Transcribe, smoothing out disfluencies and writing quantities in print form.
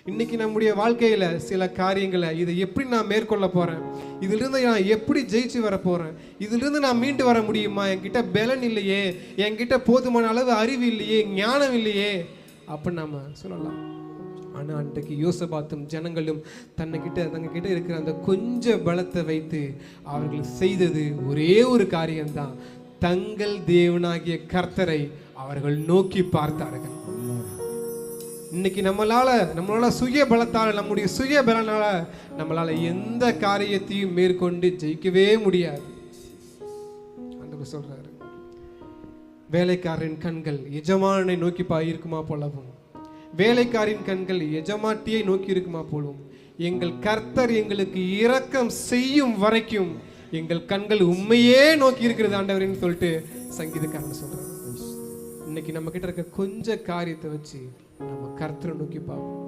இன்னைக்கு நம்முடைய வாழ்க்கையில சில காரியங்களை இதை எப்படி நான் மேற்கொள்ள போறேன், இதிலிருந்து நான் எப்படி ஜெயிச்சு வர போறேன், இதிலிருந்து நான் மீண்டு வர முடியுமா, என்கிட்ட பலன் இல்லையே, என்கிட்ட போதுமான அளவு அறிவு இல்லையே, ஞானம் இல்லையே அப்படின்னு நம்ம சொல்லலாம். ஆனா அன்றைக்கு யோசபாத்தும் ஜனங்களும் தங்ககிட்ட இருக்கிற அந்த கொஞ்ச பலத்தை வைத்து அவர்கள் செய்தது ஒரே ஒரு காரியம்தான். தங்கள் தேவனாகிய கர்த்தரை அவர்கள் நோக்கி பார்த்தார்கள். இன்னைக்கு நம்மளால சுய பலத்தால, நம்முடைய சுய பலனால நம்மளால எந்த காரியத்தையும் மேற்கொண்டு ஜெயிக்கவே முடியாது. ஆண்டவர் சொல்றாரு, வேலைக்காரரின் கண்கள் எஜமானனை நோக்கி இருக்குமா போலவும், வேலைக்காரின் கண்கள் எஜமாட்டியை நோக்கி இருக்குமா போலும், எங்கள் கர்த்தர் எங்களுக்கு இரக்கம் செய்யும் வரைக்கும் எங்கள் கண்கள் உண்மையே நோக்கி இருக்கிறது ஆண்டவரின்னு சொல்லிட்டு சங்கீதக்காரன் சொல்றாரு. இன்னைக்கு நம்ம கிட்ட இருக்க கொஞ்ச காரியத்தை வச்சு நம்ம கர்த்தரை நோக்கி பார்ப்போம்.